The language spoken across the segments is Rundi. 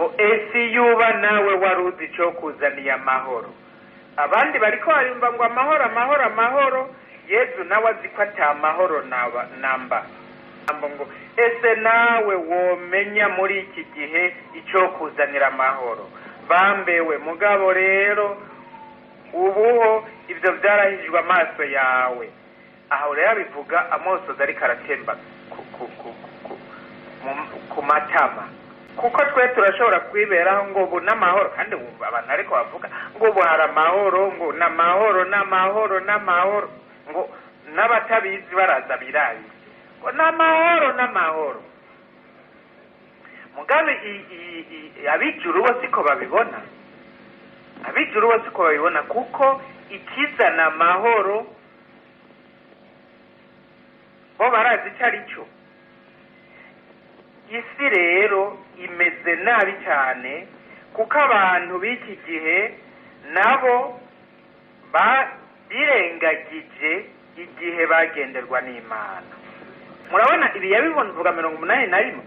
ngo ese yuba nawe waruzi cyo kuzaniye amahoro. Abandi bariko barumva ngo amahoro amahoro amahoro, Yesu nawe azi ko ata mahoro namba. Ngo ese nawe womenya muri iki gihe icyo kuzanira amahoro. Bambewe mugabo rero ubuho ibyo byarahijwe amaso yawe. Aho rero bivuga amosozi ariko aratemba ku matama, kuko twe turashobora kwiberaho ngo ubu n'amahoro, kandi abantu ariko bavuga ngo ubu hari amahoro, ngo n'amahoro n'amahoro n'amahoro, ngo n'abatabizi baraza birayi ngo n'amahoro n'amahoro. Mugabe abijuru bo siko babibona, abijuru bo siko babibona, kuko ikizana amahoro bo barazi icyo ari cyo. Isi rero imeze nabi cyane, kuko abantu b'iki gihe nabo birengagije igihe bagenderwa n'Imana. Murabona ibi yabivuga 81,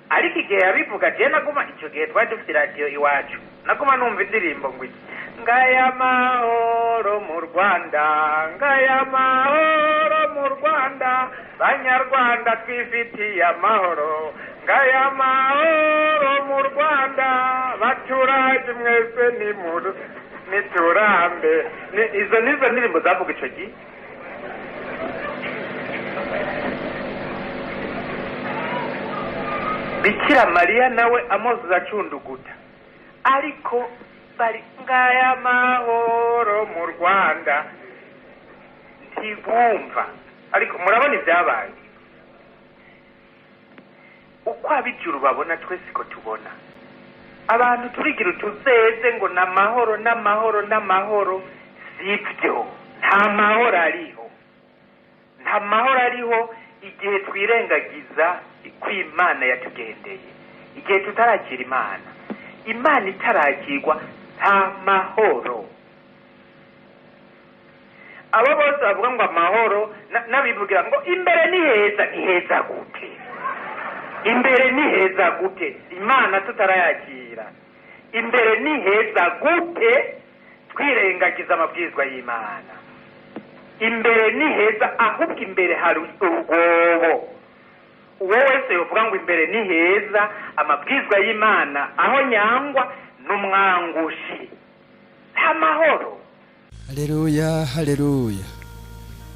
ariko igihe yabivuga je naguma icyo gihe twari dufite radio iwacu, naguma numva indirimbo ngo ngaya mahoro mu Rwanda, ngaya mahoro mu Rwanda, Banyarwanda twifitiye amahoro, ngaya mahoro mu Rwanda, baturage mwese niturambe. Izo nizo ndirimbo zavuga icyo gihe. Bikira Mariya nawe amoza acunduguta, ariko bari ngaya mahoro mu Rwanda ntibumva. Ariko murabona ibyabaye, uko abijuru babona twese ko tubona. Abantu turigira utuzeze ngo n'amahoro n'amahoro n'amahoro, sibyo. Nta mahoro ariho, nta mahoro ariho igihe twirengagiza ko Imana yatugendeye. Igihe tutarakira Imana itarakirwa, nta mahoro. Abo bose bavuga ngo amahoro nabivugira ngo imbere ni heza, ni heza gute? Imbere ni heza gute Imana tutarayakira? Imbere ni heza gute twirengagiza amabwizwa y'Imana? Imbere ni heza, ahubwo imbere hari urwobo. Uwo wese yovuga ngo imbere ni heza, amabwizwa y'Imana aho nyangwa n'umwangushi, nta mahoro. Haleluya, haleluya.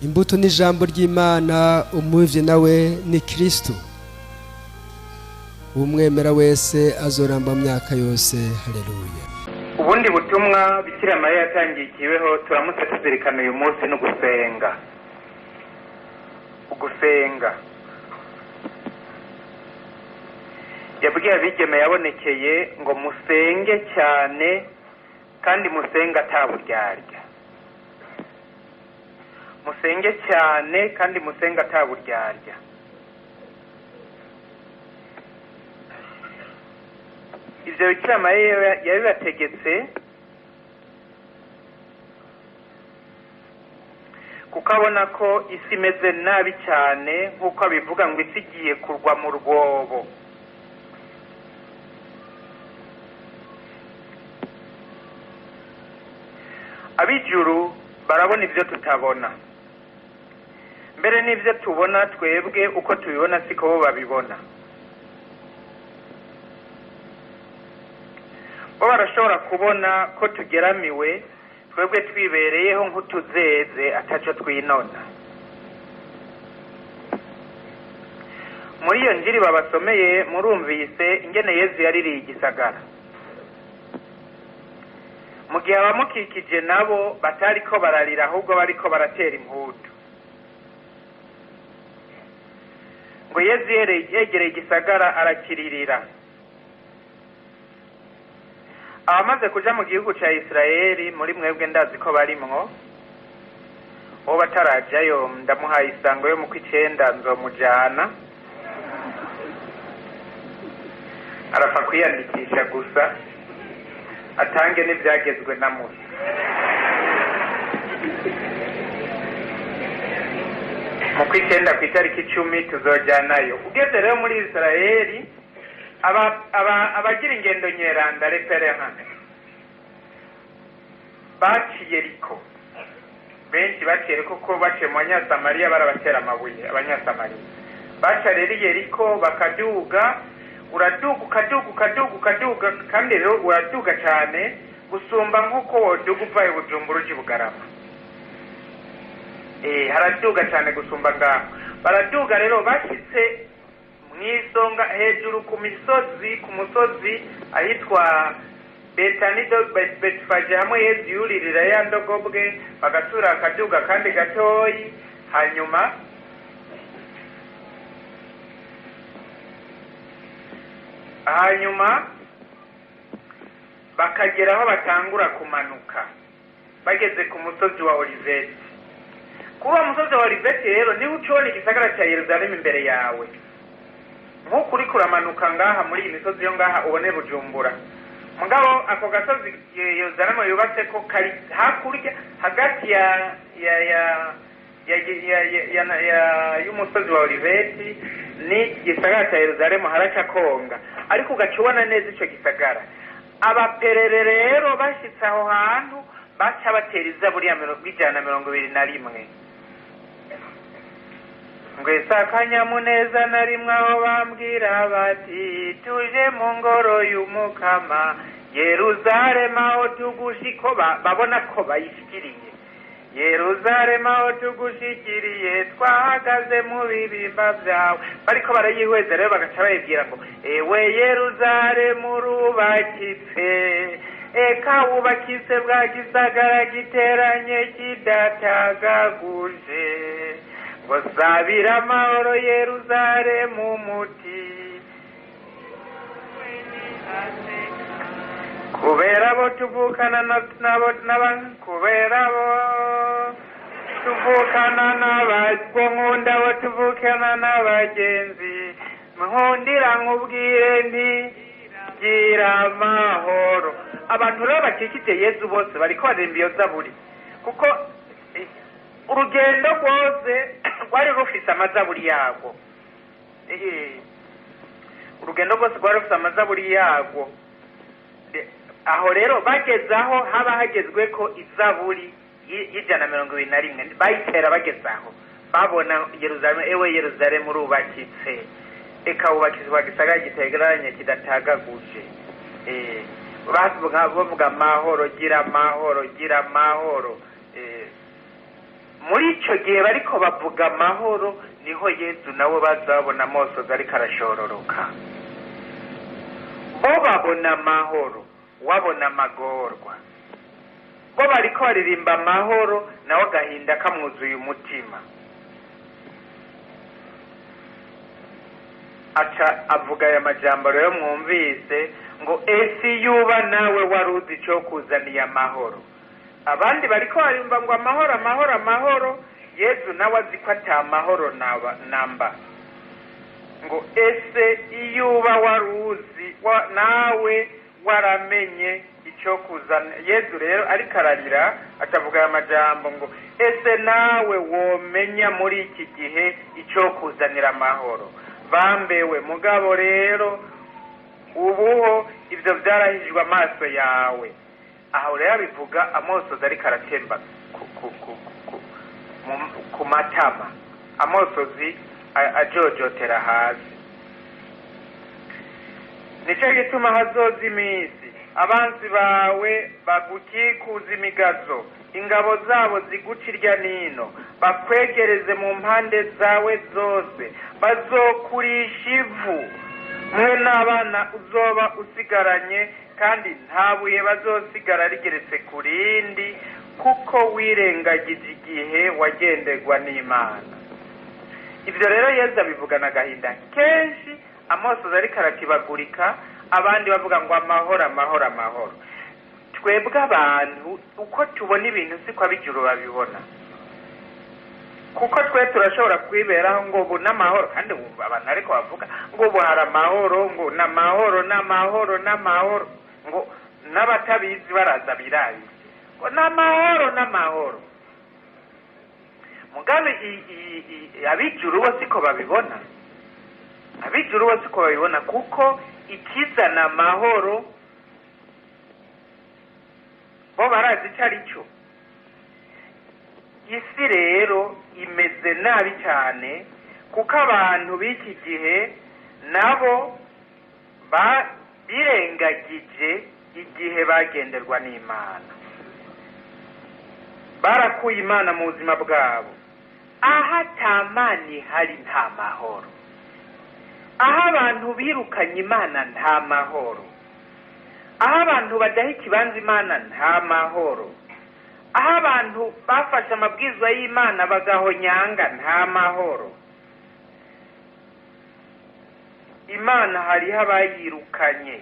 Imbuto n'ijambo ry'Imana, umuvye nawe ni Kristo. Umwemera wese azoramba myaka yose. Haleluya. Ubundi butumwa Bikira Mariya yatangikiweho turamutse tuzirikana uyu munsi no gusenga. Ugusenga yabwiye abigeme yabonekeye ngo musenge cyane kandi musenga ataburyarya. Musenge cyane kandi musenga ataburyarya. Ibyo Bikira Mariya yabibategetse kuko abona ko isi imeze nabi cyane, nk'uko abivuga ngo isi igiye kurwa mu rwobo. Abijuru barabona ibyo tutabona, mbere n'ibyo tubona twebwe uko tubibona siko bo babibona. Bo barashobora kubona ko tugeramiwe, twebwe twibereyeho nk'utuzeze ataco twinona. Muri iyo njiri babasomeye murumvise ingene Yesu yaririye igisagara, mu gihe abamukikije nabo batariko bararira, ahubwo bariko baratera impudu. Ngo Yesu yegereye igisagara arakiririra. Abamaze kuja mu gihugu ca Isirayeli, muri mwebwe ndazi ko barimwo, uwo batarajayo ndamuhaye isango yo mu kw'icenda nzomujana. Arafa kwiyandikisha gusa atange n'ibyagezwe na Musa. Mu kw'icenda kw'itariki 10 tuzojanayo. Ugeze rero muri Isirayeli, abagira ingendo nyeranda reperehane baciye Yeriko, benshi baciye Yeriko ko baciye mu banyasamariya barabatera amabuye. Abanyasamariya baca rero Yeriko bakaduga, ukaduga kandi rero uraduga cyane gusumba nk'uko woduga uvaye Bujumbura uje Bugarama. Haraduga cyane gusumba ngaho. Baraduga rero bashyitse mwisonga hejuru ku musozi ahitwa Betfaje hamwe Yesu yuririra ya ndogobwe, bagasura akaduga kandi gatoyi, hanyuma bakagera aho batangura kumanuka bageze ku musozi wa Oliveti. Kuba musozi wa Oliveti rero niho ucona igisagara cya Yerusalemu imbere yawe, nk'uko uriko uramanuka ngaha muri iyi misozi yo ngaha ubone Bujumbura. Mugabo ako gasozi Yerusalemu yubatse ko kari hakurya hagati y'umusozi wa Oliveti ni gisagara cya Yerusalemu haraca konga, ariko ugacubona neza ico gisagara. Abaperere rero bashitse aho hantu baca batera izaburi ya 121 ngwesa akanyamuneza na rimwe aho bambwira bati tuje mu ngoro y'Umukama Yeruzalemu aho tugushiko, babona ko bayishikiriye. Yeruzalemu aho tugushikiriye twahagaze mu bibimba byawe. Bariko barayihweza rero bagaca bayibwira ngo ewe Yeruzalemu rubakitse, eka wubakitse bwa gisagara giteranye kidatagaguje, ngo sabira amahoro Yeruzalemu muti kubera abo tuvukana nkunda abo tuvukana n'abagenzi, nkundira nkubwire nti gira amahoro. Abantu rero bakikije Yesu bose bariko baririmba iyo zaburi, kuko urugendo rwose rwari rufise amazaburi yago. Urugendo rwose rwari rufise amazaburi yago. Aho rero bagezaho haba hagezwe ko izaburi y'121 bayitera bagezaho babona Yerusalemu, ewe Yerusalemu rubakitse, eka wubakizwa gisagara gitegeranye kidatagaguje. Bavuga amahoro, gira amahoro, gira amahoro. Muri ico gihe bariko bavuga amahoro niho Yesu nawe bazabona amosozi ariko arashororoka. Bo babona amahoro, wabona amagorwa. Bo bariko baririmba amahoro nawe agahinda kamwuzuye umutima. Aca avuga aya majambo rero mwumvise ngo esi yuba nawe waruzi ico kuzaniye amahoro. Abandi bariko barimba ngo amahoro amahoro amahoro, Yesu nawe azi ko ata amahoro namba. Ngo ese iyuba waruzi nawe waramenye ico kuzana. Yesu rero ariko ararira atavuga aya majambo ngo ese nawe womenya muri iki gihe ico kuzanira amahoro. Bambewe mugabo rero ubuho ivyo vyarahijwe amaso yawe. Aho rero bivuga amosozi ariko aratemba ku matama, amosozi ajojotera hasi. Nico gituma hazoza iminsi abanzi bawe bagukikuza imigazo, ingabo zabo ziguca irya nino, bakwegereze mu mpande zawe zose, bazokurisha ivu, mwe n'abana uzoba usigaranye, kandi nta buye bazosigara rigeretse ku rindi, kuko wirengagije igihe wagenderwa n'Imana. Ivyo rero Yesu abivugana agahinda kenshi, amosozi ariko arakibagurika, abandi bavuga ngo amahoro amahoro amahoro. Twebwe abantu uko tubona ibintu siko ab'ijuru babibona, kuko twe turashobora kwiberaho ngo ubu n'amahoro, kandi abantu ariko bavuga ngo ubu hari amahoro, ngo n'amahoro n'amahoro n'amahoro, ngo n'abatabizi baraza birayi ngo n'amahoro n'amahoro. Mugabe ab'ijuru bo siko babibona, ab'ijuru bo siko babibona, kuko ikizana amahoro bo barazi icyo ari cyo. Isi rero imeze nabi cyane kuko abantu b'iki gihe nabo birengagije igihe bagenderwa n'Imana, barakuye Imana mu buzima bwabo. Aha tamani hari nta mahoro, aho abantu birukanye Imana nta mahoro, aho abantu badaha ikibanza Imana nta mahoro, aho abantu bafashe amabwiriza y'Imana bagahonyanga nta mahoro. Imana hariho abayirukanye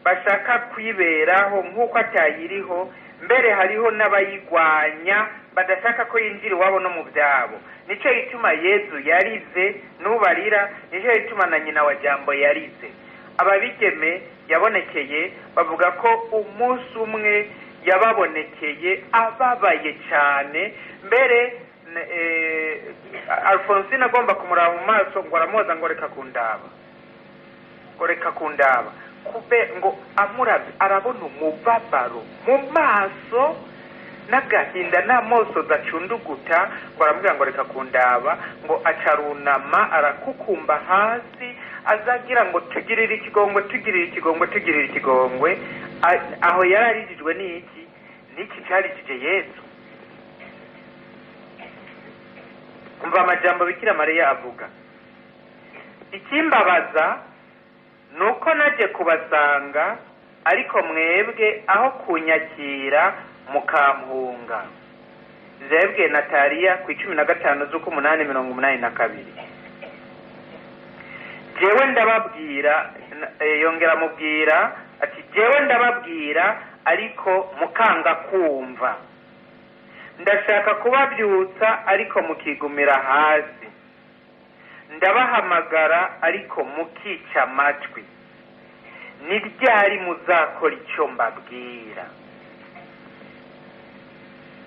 bashaka kwiberaho nk'uko atayiriho, mbere hariho n'abayigwanya badashaka ko yinjira iwabo no mu byabo. Nicyo gituma Yesu yarize n'ubarira, nicyo gituma na nyina wa Jambo yarize. Ababigeme yabonekeye bavuga ko umunsi umwe yababonekeye ababaye cyane, mbere Alphonsine agomba kumuraba mu maso ngo aramuhoza ngo reka kundaba, kube ngo amurabe arabona umubabaro mu maso n'agahinda n'amoso gacunduguta, ngo aramubwira ngo reka kundaba, ngo acarunama arakukumba hasi azagira ngo tugirire ikigongwe. Aho yararijijwe n'iki cyarijije Yesu. Umva amajambo Bikira Mariya avuga: ikimbabaza nuko naje kubasanga ariko mwebwe aho kunyakira mukampunga. Zebwe Nataliya ku 15/8/82. Jewe ndababwira, yongera mubwira ati jewe ndababwira ariko mukanga kumva, ndashaka kubabyutsa ariko mukigumira hasi, ndabahamagara ariko mukica amatwi. Ni ryari muzakora icyo mbabwira?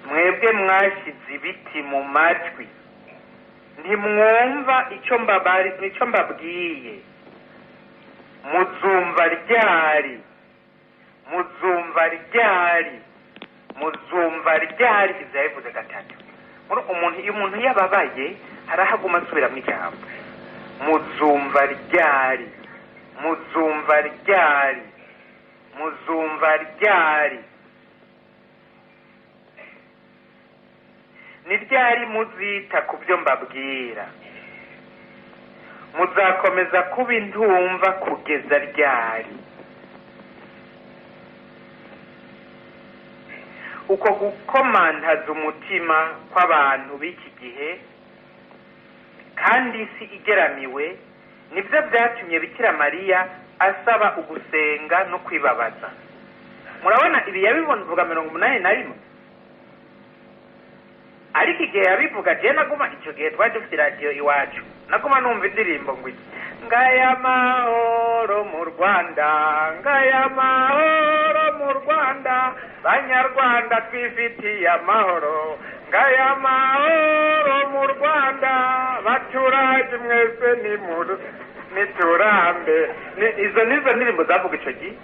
Mwebwe mwashize ibiti mu matwi, ntimwumva icyo mbabwiye. Muzumva ryari izayivuze gatatu. Iyo umuntu yababaye harahaguma asubira mu ijambo. Muzumva ryari. Ni ryari muzita ku byo mbabwira? Muzakomeza kuba intumva kugeza ryari? Uko gukomantaza umutima kw'abantu b'iki gihe kandi isi igeramiwe nibyo byatumye Bikira Mariya asaba ugusenga no kwibabaza. Murabona ibi yabivuga 81, ariko igihe yabivuga je naguma icyo gihe twaje dufite radio iwacu, naguma numva indirimbo ngo ngaya mahoro mu Rwanda, ngaya mahoro mu Rwanda, Banyarwanda twifitiye amahoro, ngaya mahoro mu Rwanda, baturage mwese niturambe. Izo nizo ndirimbo zavuga icyo gihe.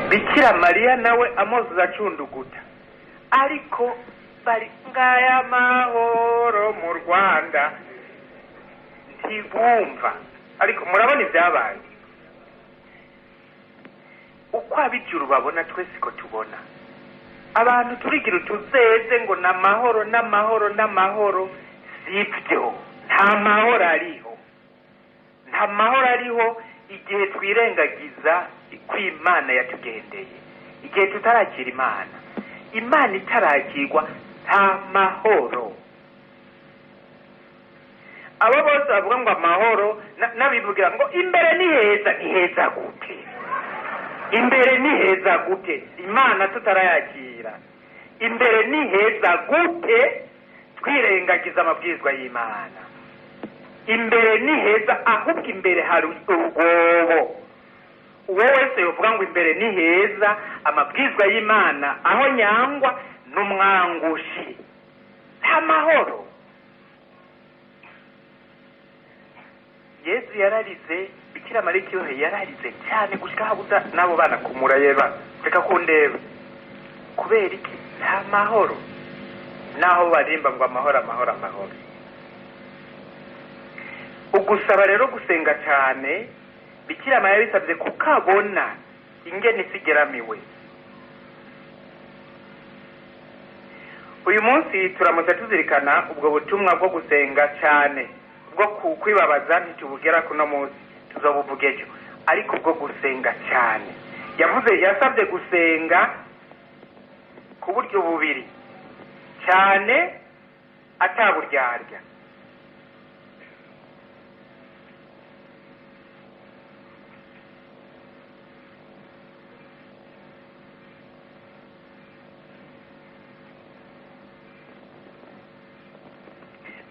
Bikira Mariya nawe amozo acunduguta, ariko bari ngaya mahoro mu Rwanda ntibumva. Ariko murabona ibyabaye, uko abijuru babona twese ko tubona. Abantu turigira tuzeze ngo n'amahoro, sibyo. Nta mahoro ariho igihe twirengagiza kw'Imana yatugendeye, igihe tutarakira Imana itarakirwa nta mahoro. Abo bose bavuga ngo amahoro n'abivugira ngo imbere ni heza gute? Imbere ni heza gute? Imana tutarayakira, imbere ni heza gute twirengagiza amabwirizwa y'Imana? Imbere ni heza, ahubwo imbere hari urwobo. Uwo wese yovuga ngo imbere ni heza, amabwirizwa y'Imana aho nyangwa n'umwangushi, nta mahoro. Yesu yararize, Bikira Mariya ikibohe yararize cyane gushika habuza n'abo bana kumurayeba reka kundeba kubera iki nta mahoro naho barimba ngo amahoro amahoro amahoro. Ugusaba rero gusenga cyane Bikira Mariya bisabye kukabona ingene isigeramiwe. Uyu munsi turamutse tuzirikana ubwo butumwa bwo gusenga cyane bwo kwibabaza ntitubugera kuno munsi tuzobuvuga ejo, ariko ubwo gusenga cyane yasabye gusenga ku buryo bubiri cyane ataburyarya.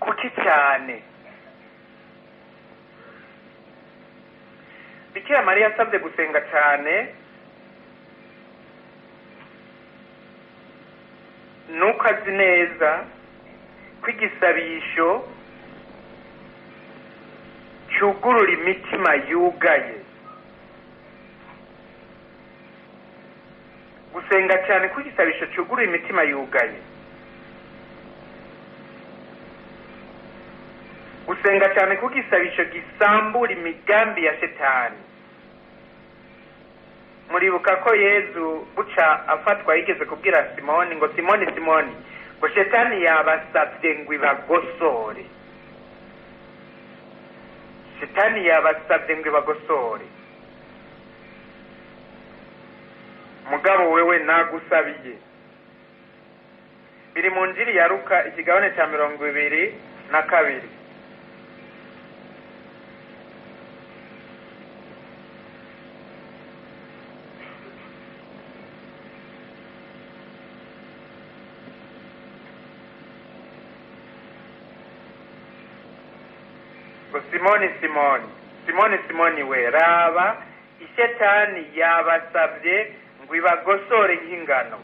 Kuki cyane? Bikira Mariya yasabye gusenga cyane nuko azi neza ko igisabisho cyugurura imitima yugaye. Gusenga cyane ko igisabisho cyugurura imitima yugaye. Gusenga cyane ko igisabisho gisambura imigambi ya Shetani. Muribuka ko Yesu buca afatwa yigeze kubwira Simoni ngo Simoni Simoni ngo Shetani yabasabye ngo ibagosore. Shetani yabasabye ngo ibagosore. Mugabo wewe nagusabiye. Biri mu Njiri ya Luka ikigabane cya 22. Simoni Simoni Simoni Simoni we raba Shetani yabasabye ngo ibagosore nk'ingano,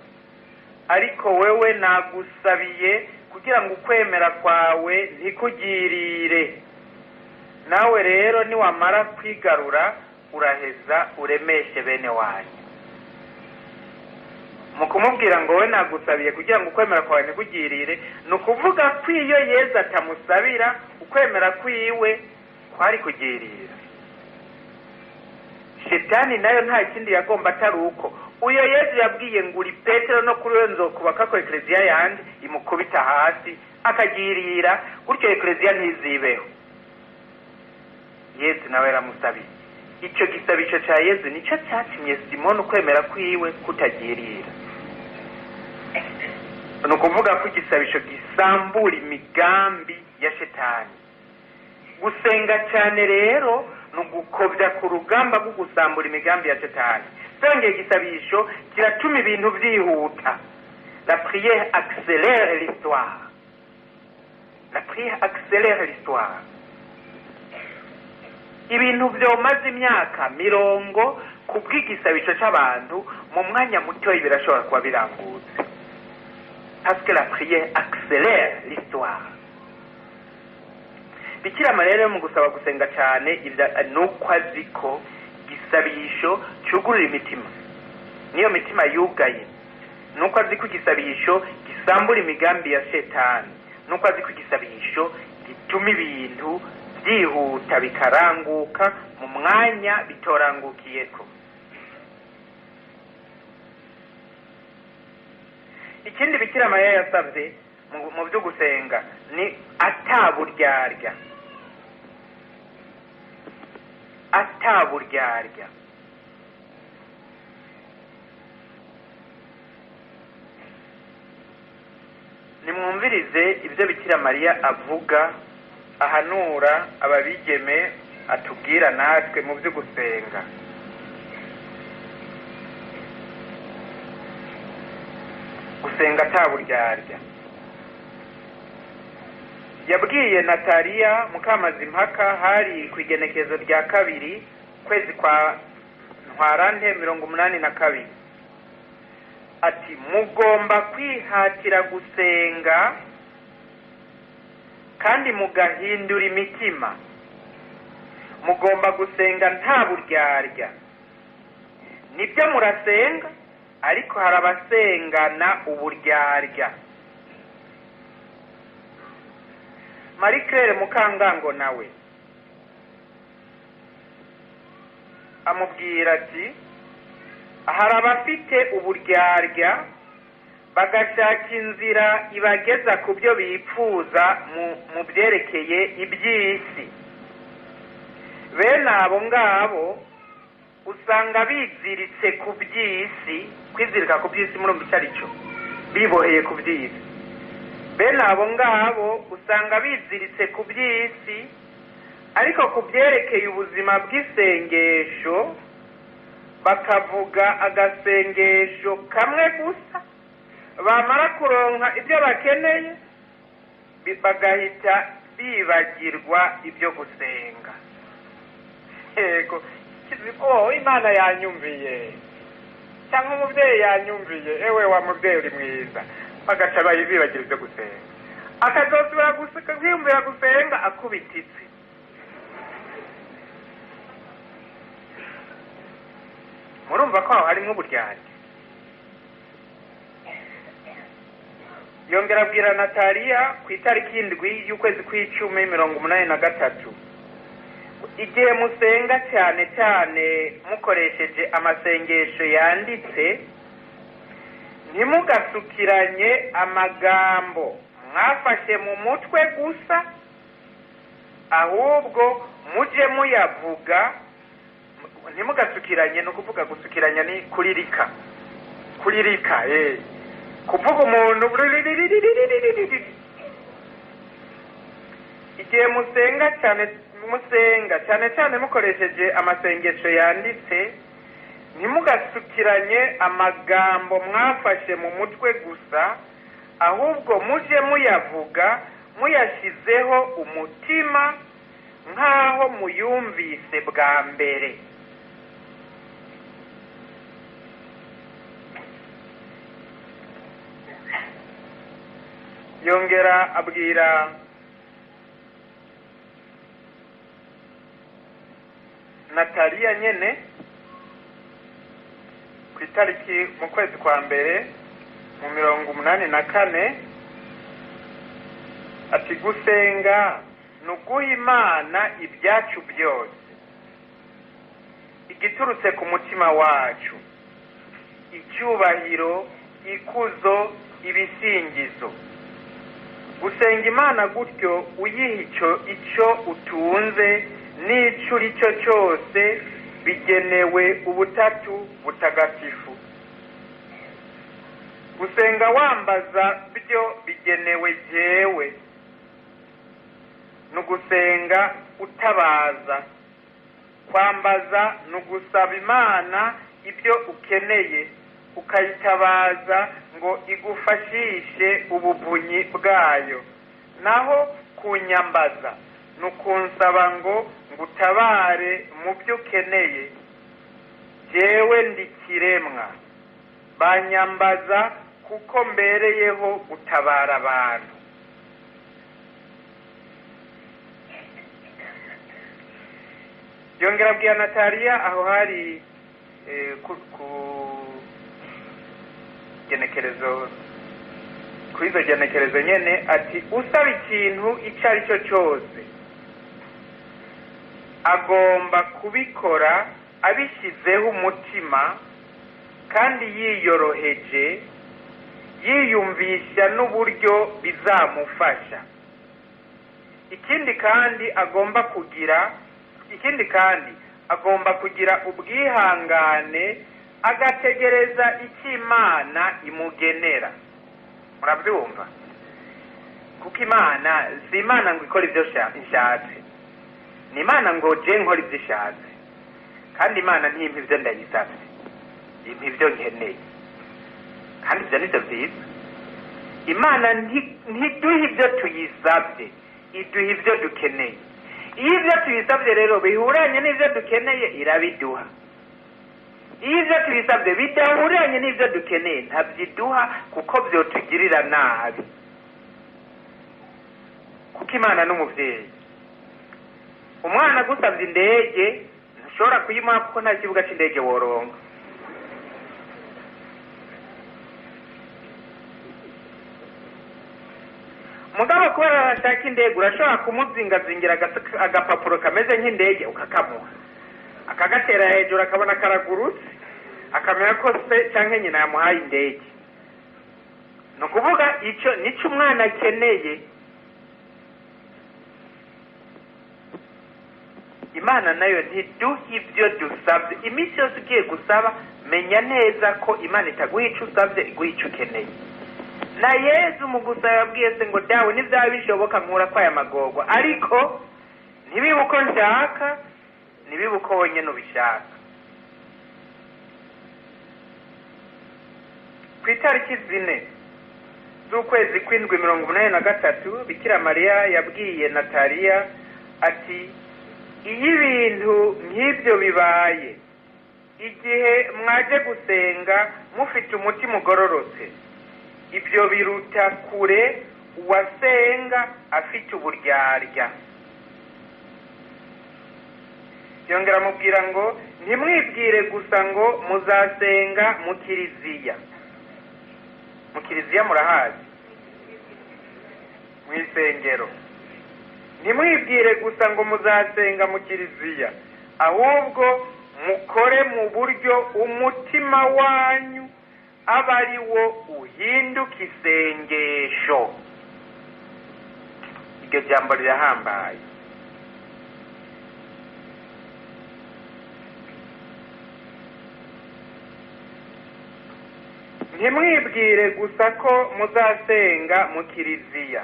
ariko wewe nagusabiye kugira ngo ukwemera kwawe ntikugirire. Nawe rero niwamara kwigarura uraheza uremeshe bene wanyu. Mukumubwira ngo we nagusabiye kugira ngo ukwemera kwawe ntikugirire, nukuvuga ko iyo Yesu atamusabira ukwemera kwiwe kwari kugirira. Shetani nayo nta kindi yagomba atari uko uyo Yesu yabwiye ngo uri Petero no kuri we nzokubaka ko ekleziya yandi imukubita hasi akagirira, gutyo ekleziya ntizibeho. Yesu nawe yaramusabiye. Icyo gisabisho cya Yesu nicyo cyatumye Simoni ukwemera kwiwe kutagirira. Ni ukuvuga ko igisabisho gisambura imigambi ya Shetani. Gusenga cyane rero ni ugukobya ku rugamba rwo gusambura imigambi ya Shetani. Sengeye igisabisho kiratuma ibintu byihuta. La prière accélère l'histoire. La prière accélère l'histoire. Ibintu byomaze imyaka 40 kubw'igisabisho cy'abantu mu mwanya muto birashobora kuba birangutse. Parce que la prière accélère l'histoire. Bikira Mariya mu gusaba gusenga cyane nuko aziko gisabisho cyugurura imitima. Niyo mitima yugaye. Nuko aziko gisabisho gisambura imigambi ya Shetani. Nuko aziko gisabisho gituma ibintu byihuta bikaranguka mu mwanya bitorangukiyeko. Ikindi Bikira Mariya yasabye mu byo gusenga ni ataburyarya. Ataburyarya. Nimwumvirize ibyo Bikira Mariya avuga, ahanura ababigeme, atubwira natwe mu byo gusenga. Gusenga ataburyarya. Yabwiye Nataliya Mukamazimpaka hari ku igenekezo rya 2 kwezi kwa Ntwarante 82 ati mugomba kwihatira gusenga kandi mugahindura imitima mugomba gusenga nta buryarya. Nibyo murasenga, ariko hari abasengana uburyarya. Marie Claire Mukangango nawe amubwira ati hari abafite uburyarya bagashaka inzira ibageza ku byo bipfuza mu byerekeye iby'isi. Bene abo ngabo usanga biziritse ku by'isi. Kwizirika ku by'isi murumva icyo ari cyo? Biboheye ku by'isi. Bene abo ngabo usanga biziritse ku by'isi, ariko ku byerekeye ubuzima bw'isengesho bakavuga agasengesho kamwe gusa, bamara kuronka ibyo bakeneye bagahita bibagirwa ibyo gusenga. Yego, Imana yanyumviye cyangwa umubyeyi yanyumviye, ewe wa mubyeyi uri mwiza, bagaca bibagira ibyo gusenga, akazosubira kwiyumvira gusenga akubititse. Murumva ko aho harimo uburyarya. Yongera abwira Nataliya ku itariki 7 y'ukwezi kw'icumi 1983, igihe musenga cyane cyane mukoresheje amasengesho yanditse, ntimugasukiranye amagambo mwafashe mu mutwe gusa, ahubwo muje muyavuga. Ntimugasukiranye, no kuvuga gusukiranya ni kuririka, kuvuga umuntu. Igihe musenga cyane mukoresheje amasengesho yanditse, ntimugasukiranye amagambo mwafashe mu mutwe gusa, ahubwo muje muyavuga muyashyizeho umutima nk'aho muyumvise bwa mbere. Yongera abwira Nataliya nyene ku itariki mu kwezi kwa mbere mu 1984, ati gusenga ni uguha Imana ibyacu byose, igiturutse ku mutima wacu, icyubahiro, ikuzo, ibisingizo. Gusenga Imana gutyo uyiha icyo utunze n'icyo uri cyo cyose bigenewe ubutatu butagatifu. Gusenga wambaza byo bigenewe jewe. Nugusenga utabaza. Kwambaza nugusaba Imana ibyo ukeneye, ukayitabaza ngo igufashishe ubuvunyi bwayo. Naho kunyambaza nukunsaba ngo ngutabare mu byo ukeneye. Jewe ndi kiremwa, banyambaza kuko mbereyeho gutabara abantu. Yongera abwira Nataliya aho hari ku genekerezo, kuri izo genekerezo nyene, ati usaba ikintu icyo ari cyo cyose agomba kubikora abishyizeho umutima kandi yiyoroheje, yiyumvisha n'uburyo bizamufasha. Ikindi kandi agomba kugira ubwihangane, agategereza icyo Imana imugenera. Murabyumva? Kuko Imana si Imana ngo ikora ibyo ishatse, ni Imana ngo je nkora ibyo ishatse. Kandi Imana ntiyimpa ibyo ndayisabye, yimpa ibyo nkeneye. Kandi ibyo nibyo byiza. Imana ntiduha ibyo tuyisabye, iduha ibyo dukeneye. Iyo ibyo tuyisabye rero bihuranye n'ibyo dukeneye, irabiduha. Iyo ibyo tuyisabye bidahuranye n'ibyo dukeneye, ntabyiduha, kuko byotugirira nabi. Kuko Imana n'umubyeyi. umwana agusabye indege ntushobora kuyimuha kuko nta kibuga cy'indege woronka. mugabo kubera arashaka indege urashobora kumuzingazingira agapapuro kameze nk'indege ukakamuha, akagatera hejuru akabona karagurutse, akamenya ko se cyangwa nyina yamuhaye indege. ni ukuvuga icyo nicyo umwana akeneye. Imana nayo ntiduha ibyo dusabye. Iminsi yose ugiye gusaba menya neza ko Imana itaguha icyo usabye, iguha icyo ukeneye. Na Yesu mu gusaba yabwiye se ngo dawe n'ibyaba bishoboka nkura ko aya magorwa, ariko ntibibe uko nshaka, ntibibe uko wenyine ubishaka. Ku itariki 4 z'ukwezi kw'indwi 1983 Bikira Mariya yabwiye Nataliya ati iyo ibintu nk'ibyo bibaye, igihe mwaje gusenga mufite umutima ugororotse, ibyo biruta kure uwasenga afite uburyarya. yongera amubwira ngo ntimwibwire gusa ngo muzasenga mu kiliziya. Mu kiliziya murahazi, mu isengero. ntimwibwire gusa ngo muzasenga mu kiliziya, ahubwo mukore mu buryo umutima wanyu aba ari wo uhinduka isengesho. iryo jambo rirahambaye. ntimwibwire gusa ko muzasenga mu kiliziya,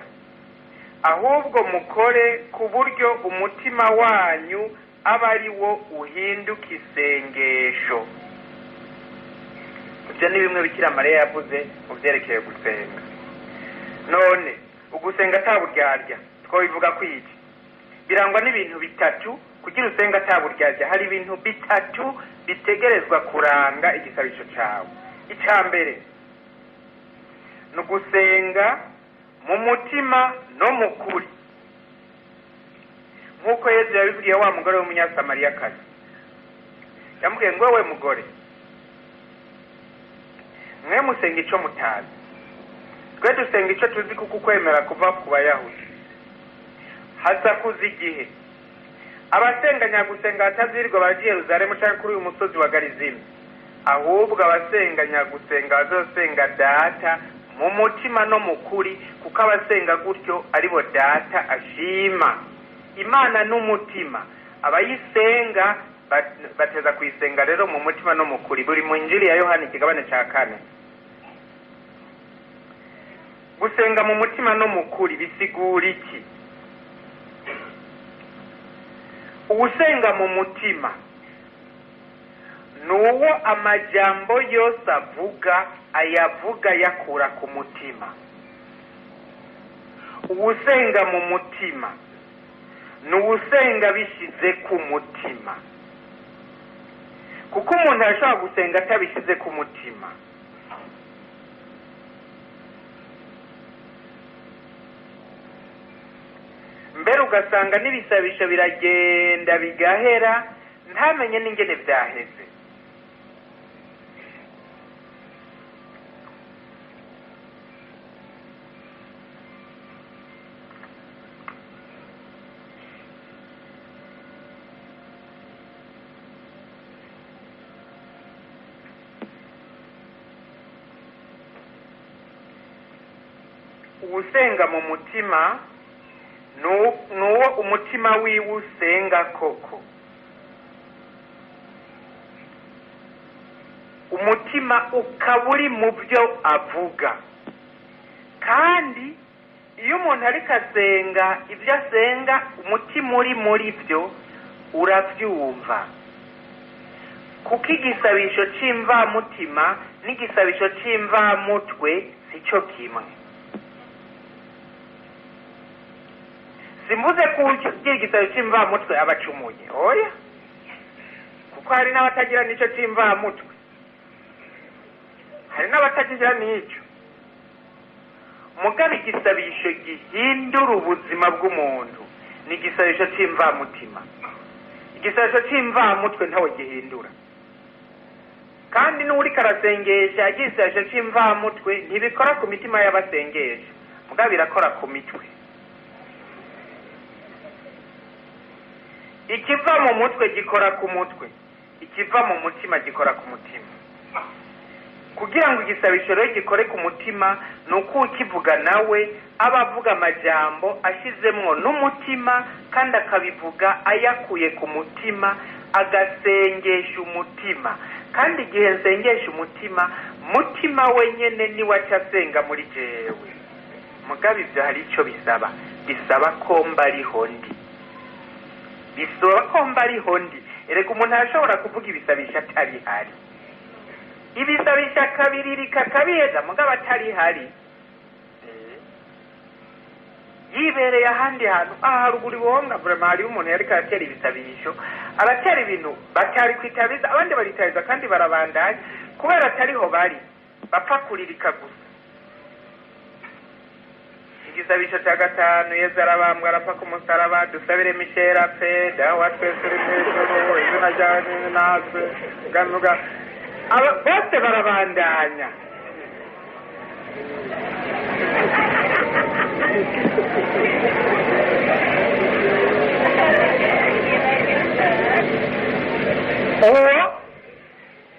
ahubwo mukore ku buryo umutima wanyu aba ari wo uhinduka isengesho. ibyo ni bimwe Bikira Mariya yavuze mu byerekeye gusenga. none ugusenga ataburyarya twabivuga ko iki? birangwa n'ibintu bitatu. kugira usenga ataburyarya hari ibintu bitatu bitegerezwa kuranga igisabisho cyawe. icya mbere ni ugusenga mu mutima no mu kuri, nk'uko Yesu yabibwiye wa mugore w'umunyasamariyakazi. yamubwiye ngo we mugore, mwe musenga icyo mutazi, twe dusenga icyo tuzi kuko ukwemera kuva ku Bayahudi. hasakuza igihe abasenga nyagusenga batazirirwa bagiye Yerusalemu cyangwa kuri uyu musozi wa Garizimi, ahubwo abasenga nyagusenga bazosenga Data mu mutima no mu kuri, kuko abasenga gutyo aribo Data ashima. Imana n'umutima, abayisenga bateza kuyisenga rero mu mutima no mu kuri. buri mu Injili ya Yohana ikigabane cya 4. gusenga mu mutima no mu kuri bisigura iki? ugusenga mu mutima nuwo amajambo yose avuga ayavuga yakura ku mutima. ugusenga mu mutima nugusenga bishize ku mutima, kuko umuntu ashobora gusenga atabishize ku mutima. mbere ugasanga n'ibisabisho biragenda bigahera ntamenye n'ingene byaheze. ugusenga mu mutima nuwo umutima wiwe usenga koko. umutima ukaba uri mu byo avuga, kandi iyo umuntu ariko asenga ibyo asenga umutima uri muri byo urabyumva, kuko igisabisho cy'imvamutima n'igisabisho cy'imvamutwe si cyo kimwe. simvuze ko ugira igisabisho cy'imvamutwe aba acumuye, oya, kuko hari n'abatagira n'icyo cy'imvamutwe, hari n'abatagira n'icyo. mugabe igisabisho gihindura ubuzima bw'umuntu ni igisabisho cy'imvamutima. Igisabisho cy'imvamutwe ntawe gihindura, kandi n'uri karasengesha igisabisho cy'imvamutwe ntibikora ku mitima y'abasengesha, mugabo birakora ku mitwe. Ikiva mu mutwe gikora ku mutwe, ikiva mu mutima gikora ku mutima. Kugira ngo igisabisho rero gikore ku mutima, ni uko ukivuga nawe aba avuga amajambo ashizemwo n'umutima, kandi akabivuga ayakuye ku mutima, agasengesha umutima. Kandi igihe nsengesha umutima, mutima wenyene niwe acasenga muri jewe. Mugabo ivyo hari ico bisaba, bisaba ko mba ariho ndi, bisaba ko mba ariho ndi. Erega umuntu arashobora kuvuga ibisabisha atari hari, ibisabisha kabiririka kabiheza mugabo atari hari, yibereye ahandi hantu. Haruguru ibuhonga vraiment hariho umuntu yariko aratera ibisabisho, aratera ibintu batari kwitabiza, abandi baritabiza kandi barabandanya kubera atariho bari, bapfa kuririka gusa. Igisabisho cya gatanu, Yesu arabambwa arapfa ku musaraba, dusabire Michel apfe, dawa twese uri mw'ijuru, izina ryawe ninazwe, uganuga. Bose barabandanya. Uwo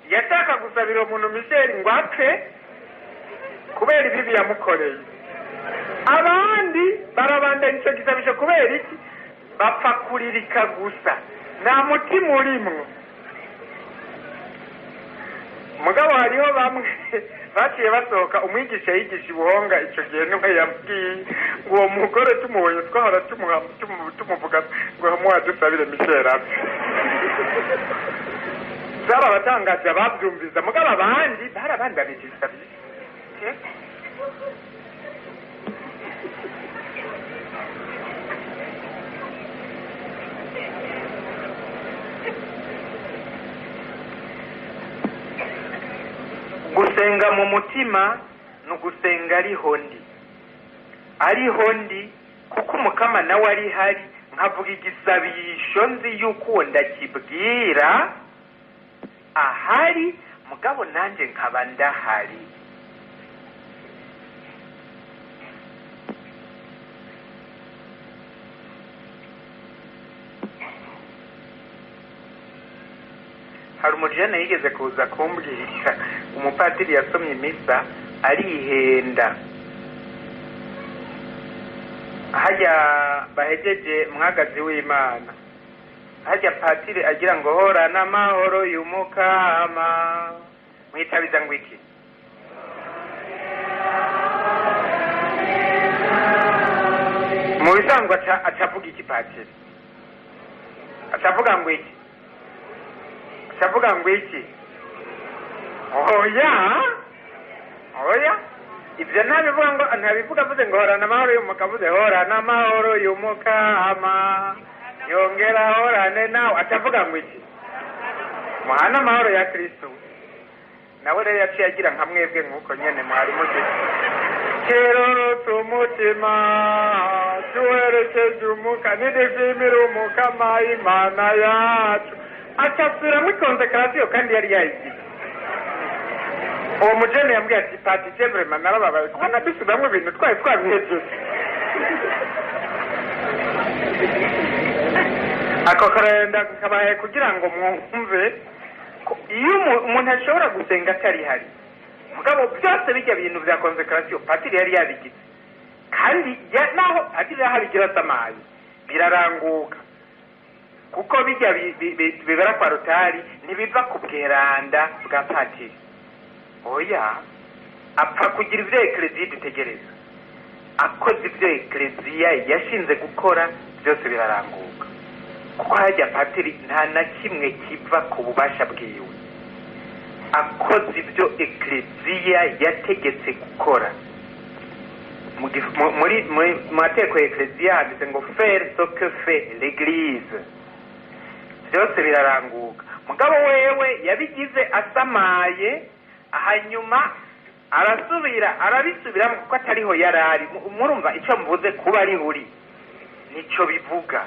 yashaka gusabira umuntu Michel ngo apfe kubera ibibi yamukoreye. Abandi barabandanya icyo gisabisho kubera iki? Bapfa kuririka gusa, nta mutima urimwo. Mugabo hariho bamwe baciye basohoka, umwigisha yigisha ubuhonga icyo gihe niwe yabwiye ngo uwo mugore tumubonye twahora tumuvuga ngo muwadusabire Michel apfe. Zarabatangaje babyumviza, mugabo abandi barabandanije ibisabisho. Gusenga mu mutima ni ugusenga ariho ndi, kuko umukama nawe ari hari. Nkavuga igisabisho nzi yuko uwo ndakibwira ahari, mugabo nanjye nkaba ndahari. Hari umujene yigeze kuza kumbwira, umupadiri yasomye imisa arihenda. Hajya bahejeje mwagazi w'Imana, hajya patiri agira ngo hora n'amahoro y'umukama, mwitabiza ngo iki? Mu bisanzwe acavuga iki patiri? Acavuga ngo iki? Acavuga ngo iki? Oya, ibyo ntabivuga ngo ntabivuga avuze ngo horana amahoro y'umukama, avuze horana amahoro y'umukama, yongera horane nawe. Atavuga ngo iki? Muhana amahoro ya Kristo. Nawe rero yaciye agira nka mwebwe nk'uko nyene mwari mugize. Kero tumutima tuwerekeje umuka, nidishimira umukama Imana yacu. Acasubira muri konsekarasiyo kandi yari yayigize. Uwo mujene yambwiye ati pati jevrema narababaye kubona dusubiramo ibintu twari twabihejeje. Ako karenda kabaye kugira ngo mwumve iyo umuntu ashobora gusenga atari hari, mugabo byose bijya bintu bya konsekarasiyo patiri yari yabigize, kandi naho patiri yahabigira samaye biraranguka, kuko bijya bibera kwa rutari ntibiva ku bweranda bwa patiri. Oya, apfa kugira ibyo ekleziya dutegereza. Akoze ibyo ekleziya yashinze gukora byose biraranguka, kuko hajya patiri nta na kimwe kiva ku bubasha bwiwe. Akoze ibyo ekleziya yategetse gukora. Muri mateko ya ekleziya handitse ngo faire ce que fait l'église. Byose biraranguka. Mugabo wewe yabigize asamaye, hanyuma arabisubiramo kuko atariho yarari. Murumva icyo mvuze kuba ari buri. nico bivuga.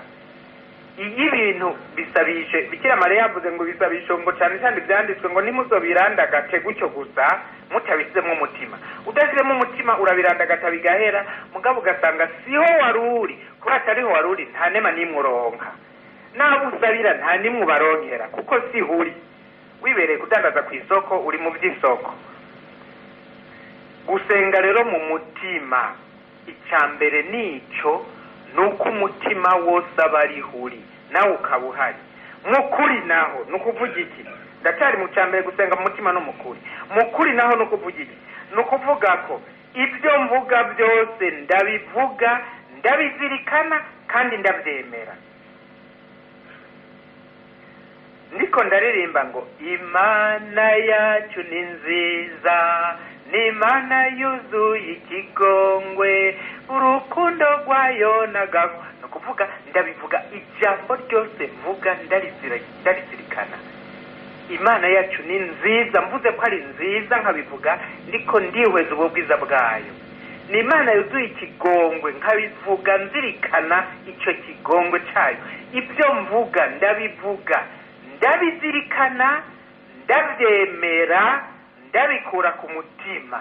Iyi bintu bisabishe Bikira Mariya yavuze ngo bisabisho ngo cyane cyane byanditswe ngo nimuzobirandagate gutyo gusa mutabisizemo umutima. Udashyizemo umutima urabirandagata bigahera, mugabo ugasanga siho waruri, kuko atariho waruri nta nema nimwe uronka, nabo usabira nta nimwe ubaronkera kuko sihuri. Wibereye kudandaza ku isoko, uri mu by'isoko. Gusenga rero mu mutima, icyambere nico nuko umutima wose aba ari huri nawe ukaba uhari. Mukuri naho nukuvuga iki? Ndacyari mu cyambere gusenga mu mutima no mukuri. Mukuri naho nukuvuga iki? Nukuvuga ko ibyo mvuga byose ndabivuga, ndabizirikana kandi ndabyemera. Ndiko ndaririmba ngo Imana yacu ni nziza, ni Imana yuzuye ikigongwe, urukundo rwayo nagakwa. Nukuvuga ndabivuga, ijambo ryose mvuga ndarizirikana. Imana yacu ni nziza, mvuze ko ari nziza nkabivuga ndiko ndihweza ubwo bwiza bwayo. Ni Imana yuzuye ikigongwe, nkabivuga nzirikana icyo kigongwe cyayo. Ibyo mvuga ndabivuga, ndabizirikana, ndabyemera, ndabikura ku mutima.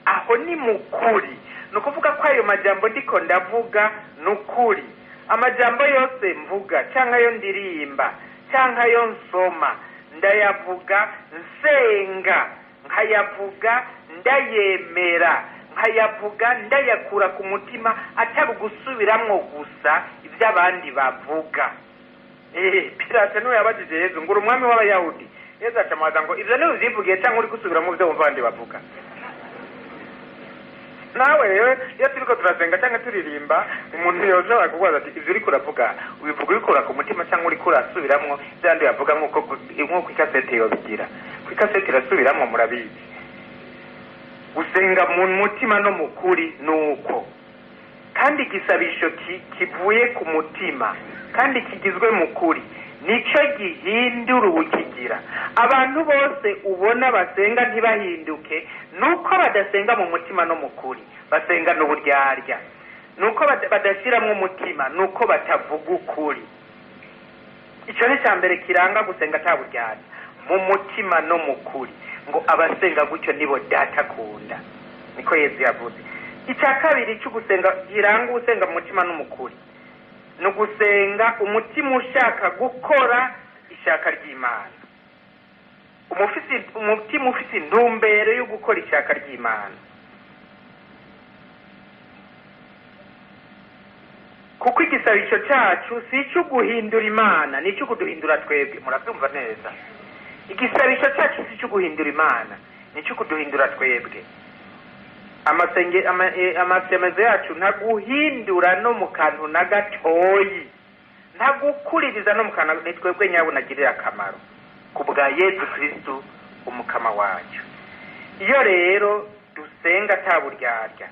Aho ni mukuri. Nukuvuga ko ayo majambo ndiko ndavuga nukuri. Amajambo yose mvuga cyangwa yo ndirimba cyangwa yo nsoma ndayavuga nsenga, nkayavuga ndayemera, nkayavuga ndayakura ku mutima, atari gusubiramwo gusa ibyo abandi bavuga. Pilato niwe yabajije Yesu ngo umwami w'Abayahudi. Yesu acamaza ngo ivyo niwe uzivugiye cyangwa uri gusubiramo ibyo wumva abandi bavuga. Nawe rero iyo turiko turasenga cyangwa turirimba, umuntu yoshobora kubaza ati ivyo uriko uravuga ubivuga urikura ku mutima cyangwa uriko urasubiramwo byandi yavuga nk'uko ikasete yo bigira. Ku ikasete irasubiramwo murabizi. Gusenga mu mutima no mukuri nuko. Kandi igisabisho kivuye ku mutima kandi kigizwe mukuri nico gihindura ubukigira. Abantu bose ubona basenga ntibahinduke nuko badasenga mu mutima no mukuri, basenga n'uburyarya. Nuko badashiramwe umutima, nuko batavuga ukuri. Ico ni cyambere kiranga gusenga taburyarya, mu mutima no mukuri. Ngo abasenga gutyo nibo data kunda, niko Yesu yavuze. Icya kabiri cyo gusenga giranga usenga mu mutima n'umukuri, no gusenga umutima ushaka gukora ishaka ry'Imana. Umutima ufite intumbero yo gukora ishaka ry'Imana. Kuko igisabisho cyacu si cyo guhindura Imana, ni cyo kuduhindura twebwe. Murabyumva neza? Igisabisho cyacu si cyo guhindura Imana, ni cyo kuduhindura twebwe. Amasemezo yacu ntaguhindura no mu kantu na gatoyi, ntagukuririza no mu kantu twebwe nyabo nagirira akamaro kubwa Yesu Kristo umukama wacu. Iyo rero dusenga taburyarya,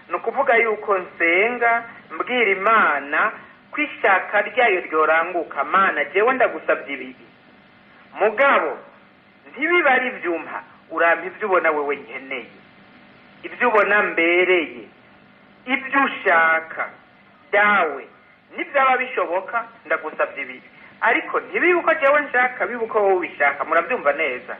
nukuvuga yuko nsenga mbwira Imana kwishaka ryayo ryoranguka. Mana jewe ndagusabye ibi, mugabo ntibibari byumpa, urampa ibyo ubona wewe nkeneye, ibyo ubona mbereye, ibyo ushaka dawe. Nibyaba bishoboka ndagusabye ibi, ariko ntibibuko jewe nshaka, bibuko wowe ubishaka. Murabyumva neza?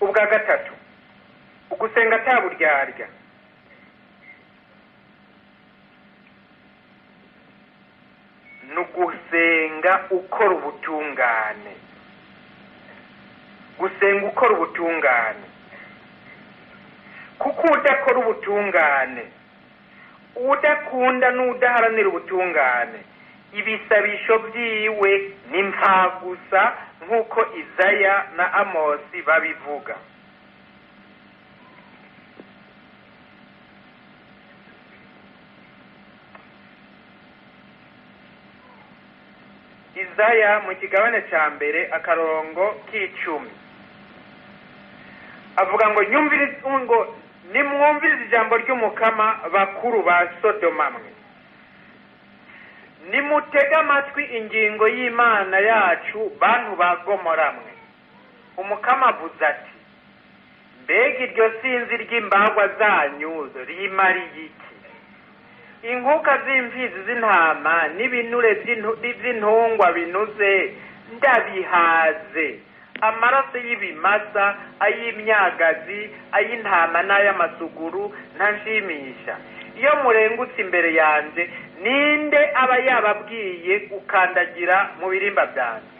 Ubwa gatatu, ugusenga taburyarya. Nugusenga ukora ubutungane. Gusenga ukora ubutungane. Kuko udakora ubutungane, udakunda n'udaharanira ubutungane, ibisabisho byiwe ni mpfagusa, nk'uko Izaya na Amosi babivuga. Izaya mu kigabane cya mbere akarongo k'10 avuga ngo nimwumvirize ijambo ry'umukama bakuru ba Sodoma mwe, nimutega amatwi ingingo y'Imana yacu bantu ba Gomora mwe. Umukama avuze ati mbega iryo sinzi ry'imbagwa zanyu rimariye iki? Inkuka z'imfizi z'intama n'ibinure by'intungwa binuze ndabihaze. Amaraso y'ibimasa, ay'imyagazi, ay'intama n'ay'amasuguru ntanshimisha. Iyo murengutse imbere yanje, ninde aba yababwiye ukandagira mu birimba byanjye?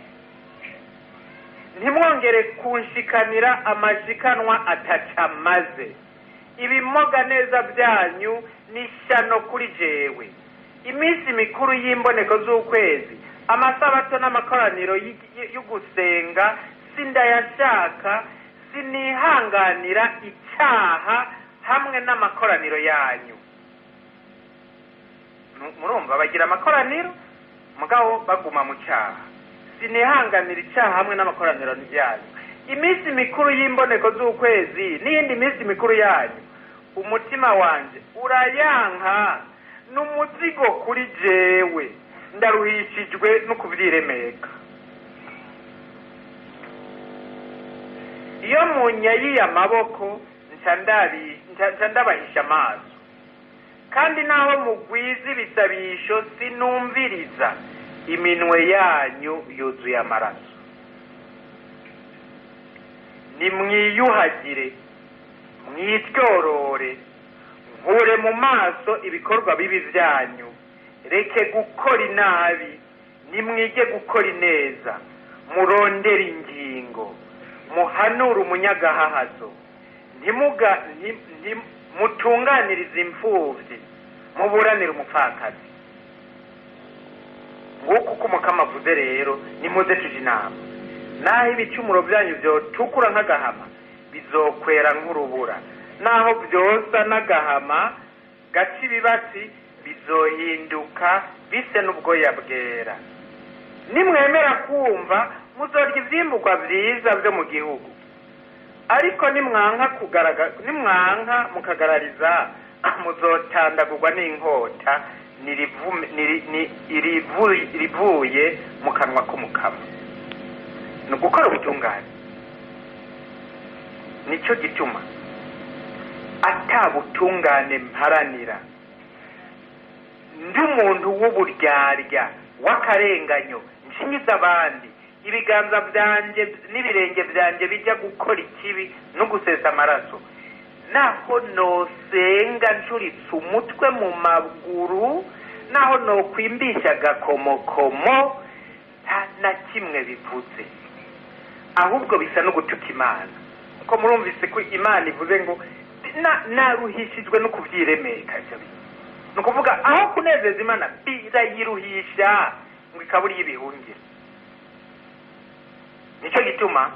Ntimwongere kunshikanira amashikanwa atacamaze. Ibimoga neza byanyu ni shano kuri jewe. Iminsi mikuru y'imboneko z'ukwezi, amasabato n'amakoraniro y'ugusenga sindayashaka, sinihanganira icyaha hamwe n'amakoraniro yanyu. Murumva bagira amakoraniro mugabo baguma mu cyaha. Sinihanganira icyaha hamwe n'amakoraniro yanyu. Iminsi mikuru y'imboneko z'ukwezi n'iyindi minsi mikuru yanyu, umutima wanje urayanka, n'umuzigo kuri jewe, ndaruhishijwe no kubyiremeka. Iyo munyayiye amaboko nca ndabahisha amaso, kandi naho mugwiza ibisabisho sinumviriza, iminwe yanyu yuzuye amaraso. Nimwiyuhagire, mwityorore, nkure mu maso ibikorwa bibi byanyu, reke gukora inabi, nimwige gukora ineza, murondere ingingo, muhanure umunyagahahazo, mutunganirize imfubyi, muburanire umupfakazi. Nguko uko Mukama avuze rero, nimuze tuje inama. Naho ibicumuro byanyu byotukura nk'agahama, bizokwera nk'urubura. Naho byosa n'agahama gaca ibibatsi, bizohinduka bise n'ubwoya bwera. Nimwemera kumva, muzorya ivyimburwa vyiza vyo mu gihugu. Ariko nimwanka mukagarariza, muzotandagurwa n'inkota irivuye mu kanwa k'Umukama. Ni ugukora ubutungane. Nicyo gituma atabutungane mparanira, ndi umuntu w'uburyarya w'akarenganyo, nshinyiza abandi, ibiganza byanje n'ibirenge byanje bijya gukora ikibi no gusesa amaraso. Naho nosenga ncuritse umutwe mu maguru, naho nokwimbisha gakomokomo, nta na kimwe bivuze, ahubwo bisa no gutuka Imana. Ko murumvise ko Imana ivuze ngo naruhishijwe no kubyiremeka. Ni ukuvuga aho kunezeza Imana birayiruhisha ngo ikaburi y'ibihungiro. Nicyo gituma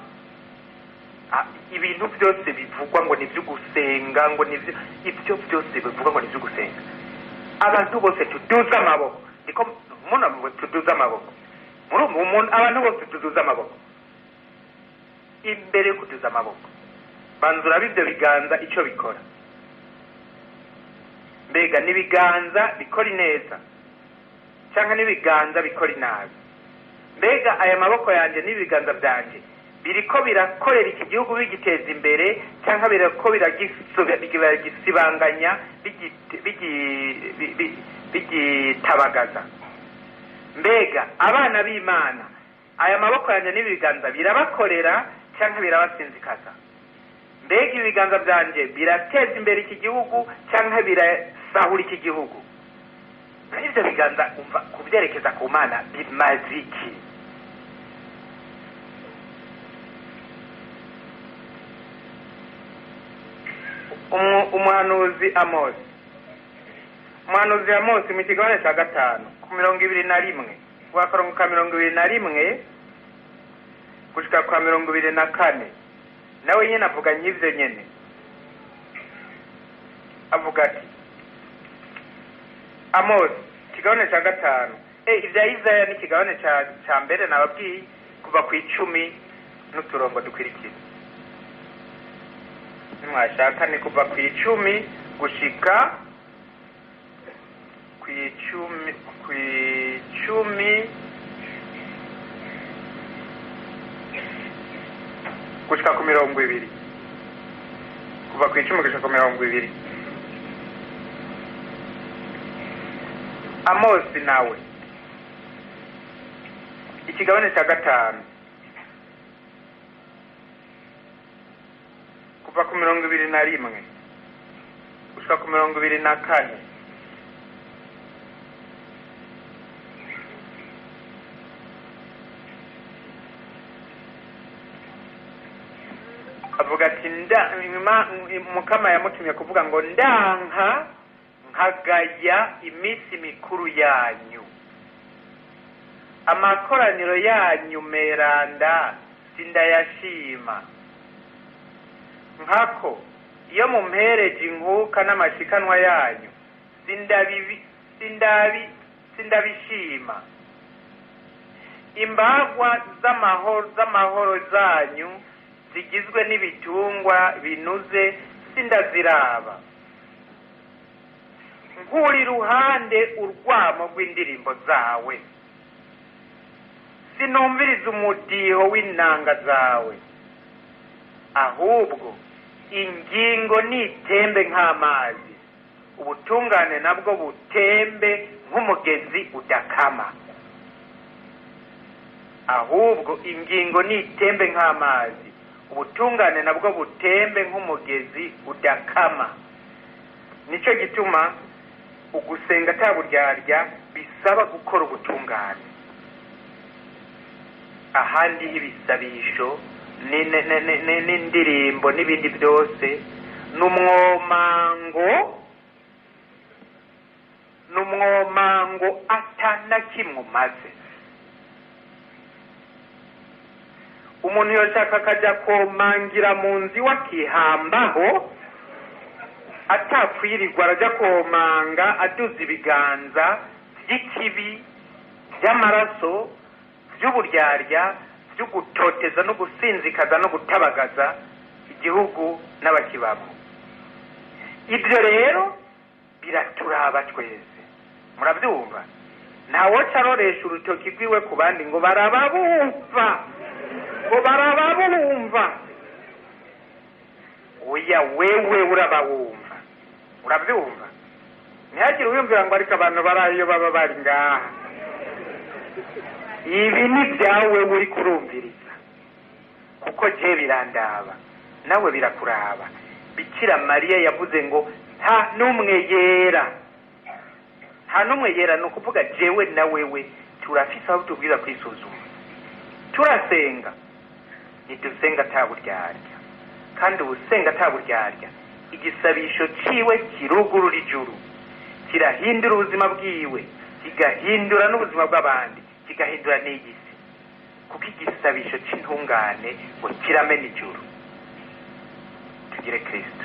ibintu byose bivugwa ngo nivyo gusenga, ngo nivyo ibyo byose bivugwa ngo nivyo gusenga, abantu bose tuduza amaboko. Niko muna tuduza amaboko. Abantu bose tuduza amaboko. Imbere kuduza amaboko, banzura bivyo biganza icyo bikora. Mbega n'ibiganza bikora ineza cyangwa n'ibiganza bikora inabi? Mbega aya maboko yanje n'ibiganza byanje biriko birakorera iki gihugu bigiteza imbere, cyangwa birako biragisibanganya bigitabagaza? Mbega abana b'Imana aya maboko yanje n'ibiganza birabakorera cyangwa birabasinzikaza? Mbega ibiganza byanje birateza imbere iki gihugu cyangwa birasahura iki gihugu? Ibyo biganza umva kubyerekeza ku Mana bimaze iki? Umuhanuzi Amosi mu kigabane cya 5 ku 21 wakarongo ka 21 gushika kwa 24 nawe nyene avuga nyivyo nyene. Avuga ati, Amosi kigabane cya 5, ibya Isaya ni kigabane cya mbere nababwiye kuva ku 10 n'uturongo dukwirikiye. Mwashaka ni kuva ku 10 gushika ku 10 gushika ku 20. kuva ku 10 gushika ku 20. Amosi nawe ikigabane cya 5 kuva ku 21 gushika ku 24. avuga ati Mukama yamutumye kuvuga ngo ndanka nkagaya iminsi mikuru yanyu, amakoraniro yanyu meranda sindayashima. Nkako iyo mumpereje inkuka n'amashikanwa yanyu sindabishima. Imbagwa z'amahoro zanyu zigizwe n'ibitungwa binuze sindaziraba. Nkuri ruhande urwamo rw'indirimbo zawe, sinumviriza umudiho w'inanga zawe. Ahubwo ingingo nitembe nk'amazi, ubutungane nabwo butembe nk'umugezi udakama. Ahubwo ingingo nitembe nk'amazi, ubutungane nabwo butembe nk'umugezi udakama. Nico gituma ugusenga ataburyarya bisaba gukora ubutungane. Ahandi ibisabisho n'indirimbo n'ibindi byose n'umwomango atana kimwe umaze. Umuntu yoshaka akajya komangira mu nzi wakihambaho atapfirirwa arajya komanga aduza ibiganza by'ikibi, by'amaraso, by'uburyarya, byo gutoteza no gusinzikaza no gutabagaza igihugu n'abakibamo. Ibyo rero biraturaba twese, murabyumva. Ntawe caroresha urutoki rwiwe ku bandi ngo barababumva, oya wewe urabawumva, urabyumva. Ntihagire uyumvira ngo ariko abantu barayo baba bari ngaha. Ibi ni byawe uri kurumviriza, kuko je birandaba nawe birakuraba. Bikira Mariya yavuze ngo nta numwe yera, no kuvuga jewe na wewe turafise aho tubwira kwisuzuma. Turasenga ntidusenga ataburyarya, kandi ubusenga ataburyarya igisabisho ciwe kirugurura ijuru, kirahindura ubuzima bwiwe, kigahindura n'ubuzima bw'abandi, kigahindura n'igisi, kuko igisabisho c'intungane ngo kiramena ijuru. Tugire Kristo.